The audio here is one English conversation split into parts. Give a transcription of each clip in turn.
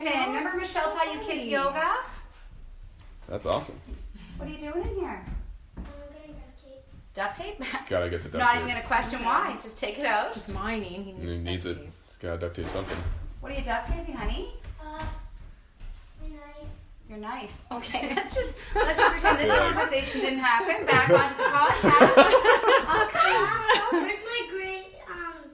Remember Michelle taught you kids yoga? That's awesome. What are you doing in here? I'm getting Duct tape? Gotta get the duct Not tape. even going to question why. Just take it out. He's mining. He He needs needs duct it. tape. He's gotta duct tape something. What are you duct taping, honey? my knife. Your knife. Okay, let's just pretend this conversation didn't happen. Back onto the podcast. Where's my gray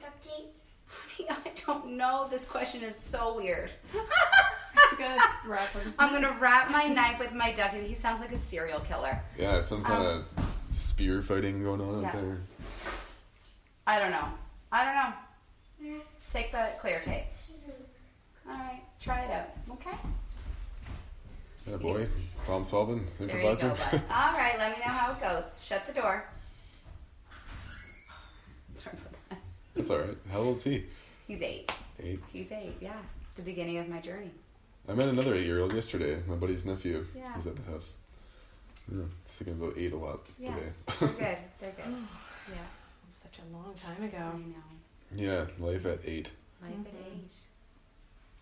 duct tape? Honey, I don't know. This question is so weird. He's gonna wrap his I'm going to wrap my knife with my duct tape. He sounds like a serial killer. Yeah, some kind of spear fighting going on out there. I don't know. Yeah. Take the clear tape. All right, try it out. Okay. Yeah, boy. Problem solving. There you Improvising. go, bud. All right, let me know how it goes. Shut the door. Sorry about that. That's alright. How old is he? He's 8. 8. He's 8, yeah. The beginning of my journey. I met another 8-year-old yesterday. My buddy's nephew. Yeah. He was at the house. Yeah, thinking about 8 a lot Yeah. today. They're good. They're good. Yeah. Such a long time ago. I know. Yeah, life at 8. Life at 8.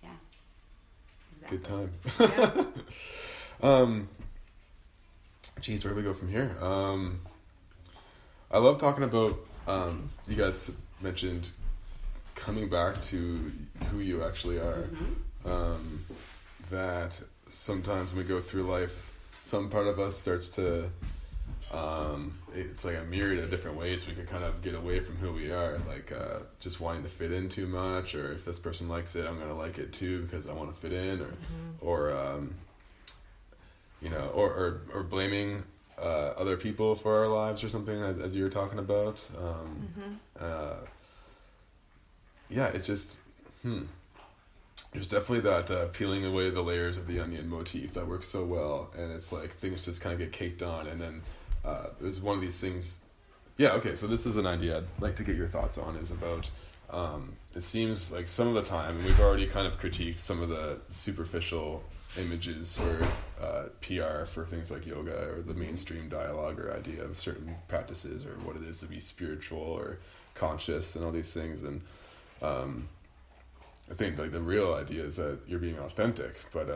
Yeah. Exactly. Good time. Yeah. Geez, where do we go from here? I love talking about, you guys mentioned coming back to who you actually are. That sometimes when we go through life, some part of us starts to, it's like a myriad of different ways we can kind of get away from who we are, like just wanting to fit in too much, or if this person likes it, I'm going to like it too because I want to fit in, or you know, or blaming other people for our lives or something, as you were talking about. Yeah, it's just, there's definitely that peeling away the layers of the onion motif that works so well, and it's like things just kind of get caked on, and then there's one of these things. Yeah, okay, so this is an idea I'd like to get your thoughts on, is about, it seems like some of the time, and we've already kind of critiqued some of the superficial images or PR for things like yoga, or the mainstream dialogue or idea of certain practices, or what it is to be spiritual or conscious and all these things, and I think like the real idea is that you're being authentic, but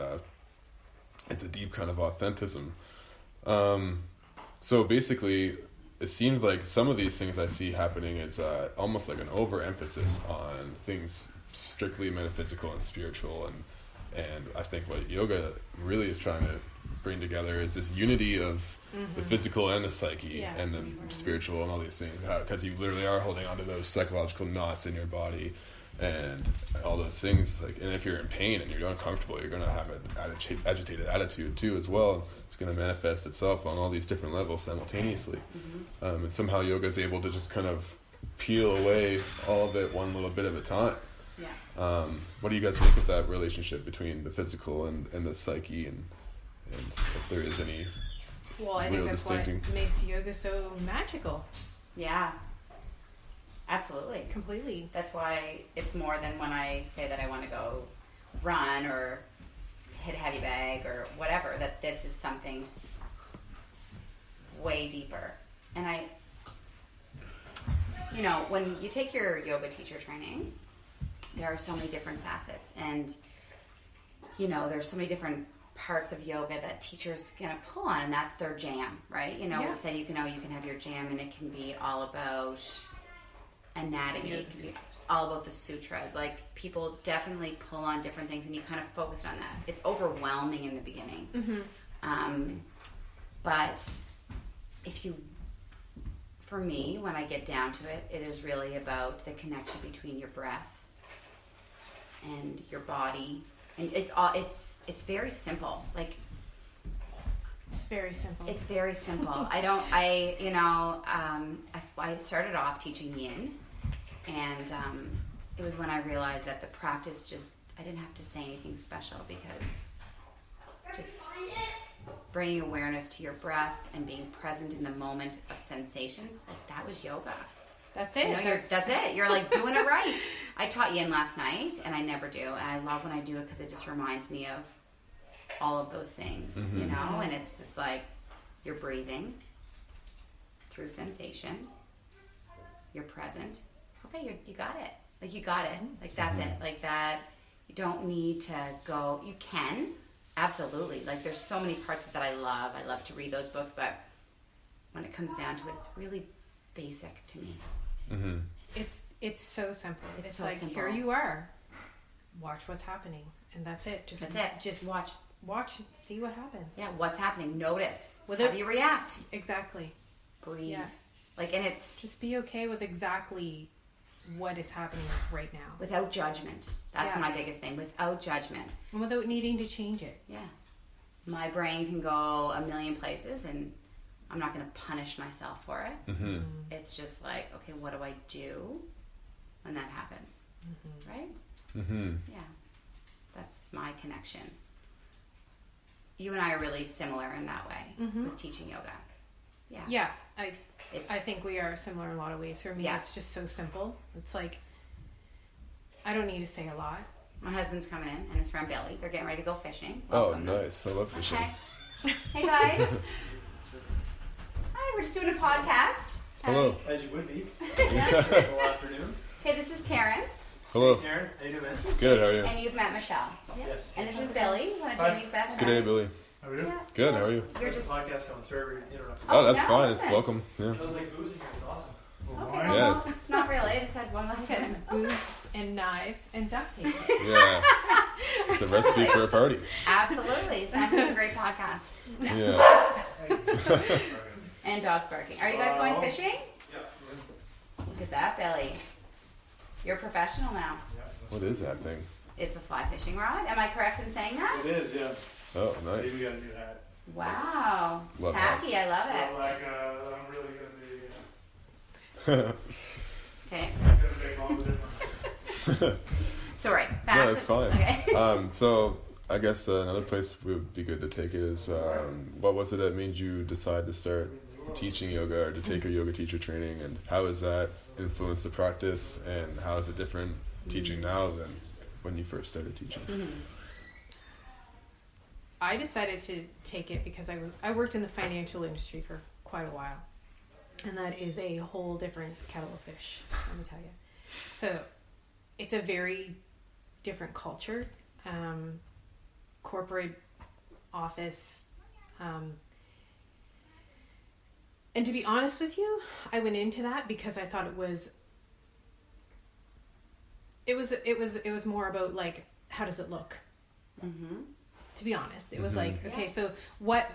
it's a deep kind of authenticism. So basically, it seems like some of these things I see happening is almost like an overemphasis on things strictly metaphysical and spiritual, and I think what yoga really is trying to bring together is this unity of the physical and the psyche and the spiritual and all these things, because you literally are holding onto those psychological knots in your body and all those things. Like, and if you're in pain and you're uncomfortable, you're going to have an agitated attitude too as well. It's going to manifest itself on all these different levels simultaneously. And somehow yoga is able to just kind of peel away all of it one little bit at a time. Yeah. What do you guys think of that relationship between the physical and the psyche, and if there is any Well, I real think that's what distincting? makes yoga so magical. Yeah. Absolutely. Completely. That's why it's more than when I say that I want to go run or hit a heavy bag or whatever, that this is something way deeper. And you know, when you take your yoga teacher training, there are so many different facets, and you know, there's so many different parts of yoga that teachers gonna pull on, and that's their jam, right? You know, we said you can have your jam, and it can be all about anatomy, it can be all about the sutras. Like, people definitely pull on different things, and you kind of focused on that. It's overwhelming in the beginning, but for me, when I get down to it, it is really about the connection between your breath and your body, and it's very simple. Like, It's very simple. it's very simple. I started off teaching yin, and it was when I realized that the practice I didn't have to say anything special, because just bringing awareness to your breath and being present in the moment of sensations, like, that was yoga. That's it. You know, that's it. You're like doing it right. I taught yin last night, and I never do, and I love when I do it because it just reminds me of all of those things, you know. And it's just like, you're breathing through sensation, you're present. Okay, you got it. Like, you got it. Like, that's it. Like that. You don't need to go. You can, absolutely. Like, there's so many parts of it that I love. I love to read those books, but when it comes down to it, it's really basic to me. Mm-hmm. It's so simple. It's so like, simple. here you are. Watch what's happening, and that's it. That's it. Just watch. and see what happens. Yeah, what's happening? Notice. Without- How do you react? Exactly. Breathe. Yeah. Like, and it's Just be okay with exactly what is happening right now, without judgment. That's my Yes. biggest thing. Without judgment. and without needing to change it. Yeah. My brain can go a million places, and I'm not going to punish myself for it. Mm-hmm. It's just like, okay, what do I do when that happens? Right? Mm-hmm. Yeah. That's my connection. You and I are really similar in that way with teaching yoga. Yeah. Yeah, It's, I think we are similar in a lot of ways. For me, Yeah. it's just so simple. It's like, I don't need to say a lot. my husband's coming in, and his friend Billy. They're getting ready to go fishing. Oh, Welcome. nice. I love fishing. Okay. Hey, guys. Hi, we're just doing a podcast. Hello. As you would be. Yeah. All afternoon. Okay, this is Taryn. Hello. Taryn, how you doing, man? This is Good, how are you? And you've met Michelle. Yes. And this is Billy, one of Hi. Jamie's best Good day, friends. Billy. How are you doing? Yeah. Good, how are you? You're There's just... a podcast coming. Sorry we interrupted. Oh, Oh, that's no, fine. listen. It's welcome. Yeah. I was like, boozing here. It's awesome. Okay, Wine? well, Yeah. no, it's not really. I just had one last one. Boots and knives and duct tape. Yeah. It's a recipe for a party. Absolutely. Sounds like a great podcast. Yeah. And dogs barking. Are you guys going fishing? Yeah. Look at that, Billy. You're a professional now. What is that thing? It's a fly fishing rod. Am I correct in saying that? It is, yeah. Oh, Maybe nice. we got a new hat. Wow. Love Tacky. I love So, it. like, I'm really Okay. gonna make on with this one. Sorry. Back No, to- that's fine. Okay. So I guess another place would be good to take it is what was it that made you decide to start teaching yoga or to take a yoga teacher training, and how has that influenced the practice, and how is it different teaching now than when you first started teaching? I decided to take it because I worked in the financial industry for quite a while. And that is a whole different kettle of fish, let me tell you. So it's a very different culture. Corporate office. And to be honest with you, I went into that because I thought it was more about like, how does it look? To be honest, it was like, okay, so what,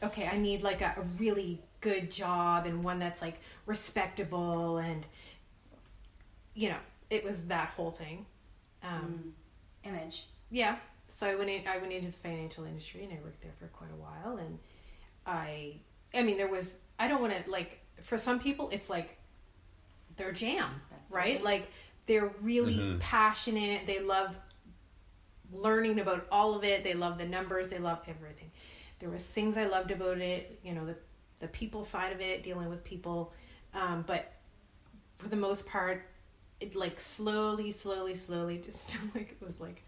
okay, I need like a really good job and one that's like respectable, and you know, it was that whole thing. Image. Yeah. So I went into the financial industry, and I worked there for quite a while, and I mean, I don't want to, like, for some people, it's like their jam, That's right? it. Like, they're really passionate. They love learning about all of it. They love the numbers. They love everything. There was things I loved about it, you know, the people side of it, dealing with people. But for the most part, it like slowly just felt like it was like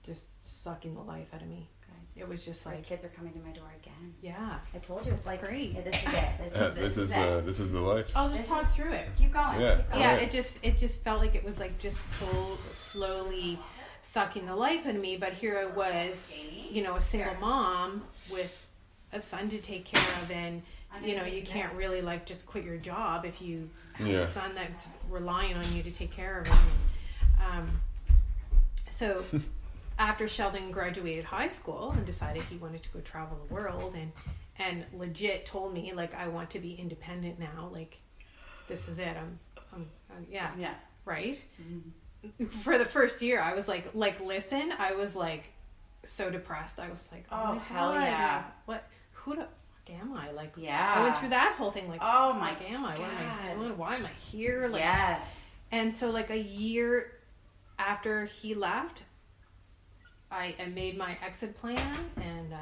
just sucking the life out of me. Guys, It was just my like, kids are coming to my door again. yeah. I told you it's like great. Yeah, this is it. This is it. this is the life. I'll just This talk through it. Keep going. Yeah. Keep going. Yeah, Alright. it just felt like it was like just so slowly sucking the life out of me. But here I was, you know, a single mom with a son to take care of, and you know, you can't really like just quit your job if you have a son that's relying on you to take care of him. So after Sheldon graduated high school and decided he wanted to go travel the world, and legit told me, like, I want to be independent now, like, this is it, I'm yeah, right. For the first year I was like listen, I was like so depressed. I was like, Oh, my hell God, yeah. like, what, who the fuck am I? Like, Yeah. I went through that whole thing, like, Oh what my the fuck am I? What am I God. doing? Why am I here? Like, Yes. and so like a year after he left, I made my exit plan, and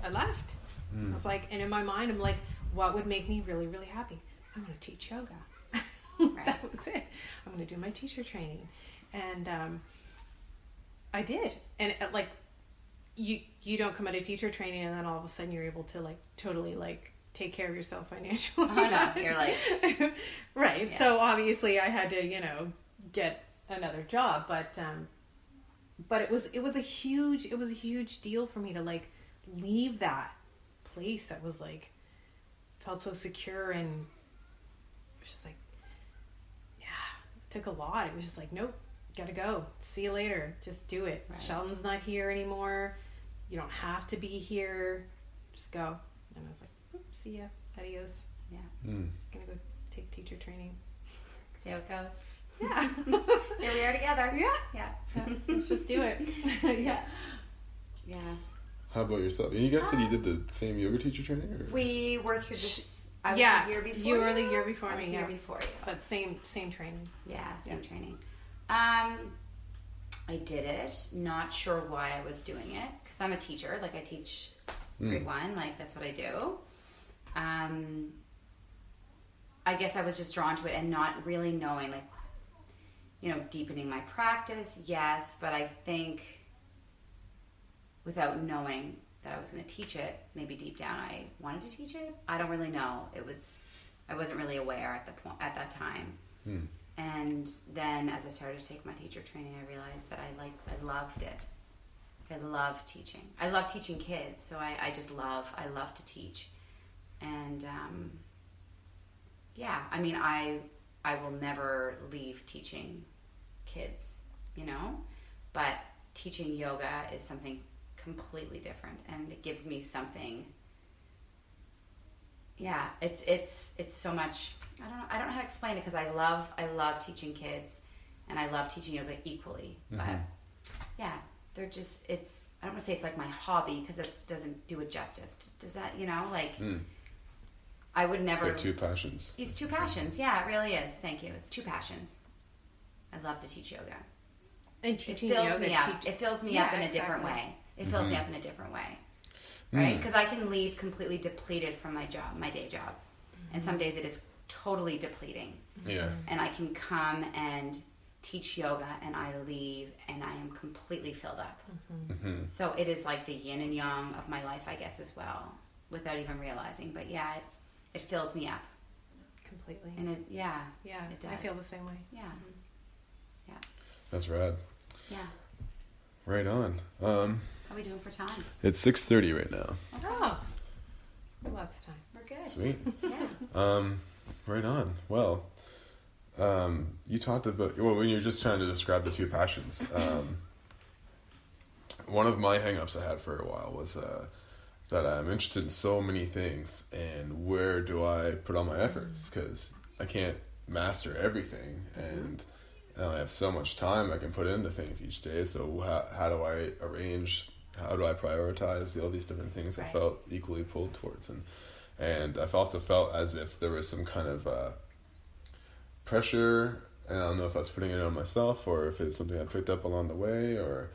I left. I was like, and in my mind, I'm like, what would make me really, really happy? I want to teach yoga. That was it. I'm going to do my teacher training. And I did. And like, you don't come out of teacher training and then all of a sudden you're able to like totally like take care of yourself financially. Oh no, you're like Right. Yeah. So obviously I had to, you know, get another job, but it was a huge deal for me to like leave that place that was like felt so secure, and it was just like, yeah, it took a lot. It was just like, nope, gotta go, see you later, just do it. Right. Sheldon's not here anymore, you don't have to be here, just go. And I was like, "Oop, see ya, adios, gonna go take teacher training." See how it goes. Yeah. Here we are together. Yeah. Let's just do it. Yeah. Yeah. How about yourself? And you guys said you did the same yoga teacher training? Or? We were through this. I was Yeah, the year before you were the year before I was me, the year yeah. before you. But same training. Yeah, same training. I did it. Not sure why I was doing it, because I'm a teacher. Like, I teach grade 1. Like, that's what I do. I guess I was just drawn to it and not really knowing, like, you know, deepening my practice, yes, but I think without knowing that I was going to teach it, maybe deep down I wanted to teach it. I don't really know. I wasn't really aware at that time. And then as I started to take my teacher training, I realized that I loved it. I love teaching. I love teaching kids, so I love to teach. And yeah, I mean, I will never leave teaching kids, you know, but teaching yoga is something completely different, and it gives me something. Yeah, it's so much. I don't know how to explain it, because I love teaching kids, and I love teaching yoga equally. But yeah, they're just, I don't want to say it's like my hobby, because it doesn't do it justice. Does that, you know, like I would never. It's like 2 passions. It's 2 passions. Yeah, it really is. Thank you. It's 2 passions. I love to teach yoga. And teaching It fills yoga. me up. It fills me up in a different way. It fills me up in a different way. Right? Because I can leave completely depleted from my job, my day job. And some days it is totally depleting. Yeah. And I can come and teach yoga, and I leave and I am completely filled up. So it is like the yin and yang of my life, I guess, as well, without even realizing. But yeah, it fills me up. Completely. And it, yeah, Yeah, it does. I feel the same way. Yeah. That's rad. Yeah. Right on. How are we doing for time? It's 6:30 right now. Oh, lots of time. We're good. Sweet. Yeah. Right on. Well, you talked about, well, when you're just trying to describe the 2 passions, one of my hang-ups I had for a while was that I'm interested in so many things, and where do I put all my efforts? Because I can't master everything, and I only have so much time I can put into things each day. So how do I arrange? How do I prioritize all these different things? Right. I felt equally pulled towards, and I've also felt as if there was some kind of pressure, and I don't know if that's putting it on myself or if it's something I picked up along the way or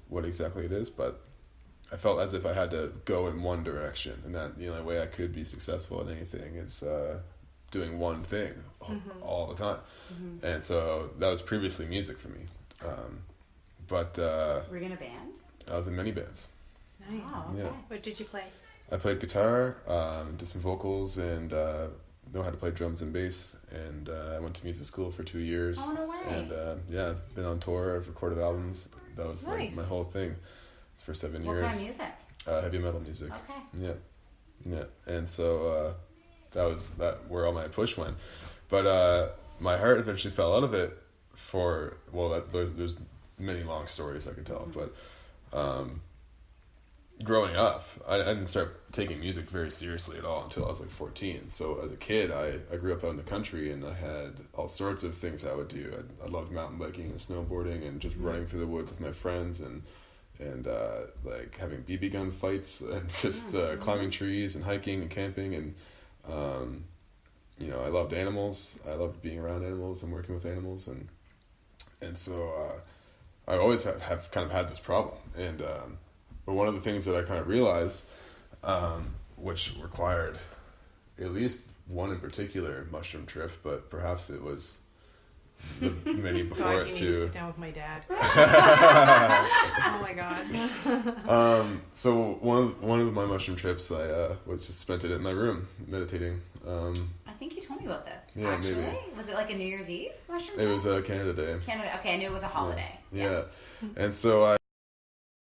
what exactly it is, but I felt as if I had to go in one direction, and that the only way I could be successful in anything is doing one thing all the time. And so that was previously music for me. But Were you in a band? I was in many bands. Nice. Oh, okay. Yeah. What did you play? I played guitar, did some vocals, and know how to play drums and bass. And I went to music school for 2 years. Oh, no way. And yeah, I've been on tour. I've recorded albums. That was like Nice. my whole thing for 7 What years. kind of music? Heavy metal music. Okay. Yeah. And so that was where all my push went. But my heart eventually fell out of it there's many long stories I could tell, but growing up, I didn't start taking music very seriously at all until I was like 14. So as a kid, I grew up out in the country, and I had all sorts of things I would do. I loved mountain biking and snowboarding and just running through the woods with my friends and like having BB gun fights and just climbing trees and hiking and camping, and I loved animals. I loved being around animals and working with animals, and so I always have kind of had this problem. And but one of the things that I kind of realized, which required at least one in particular mushroom trip, but perhaps it was the many before God, it you too. need to sit down with my dad. Oh my God. So one of my mushroom trips, I was just spent it in my room meditating. I think think you told me about this. Yeah, actually. maybe. Was it like a New Year's Eve mushroom It time? was Canada Day. Canada. Okay, I knew it was a holiday. Yeah. And so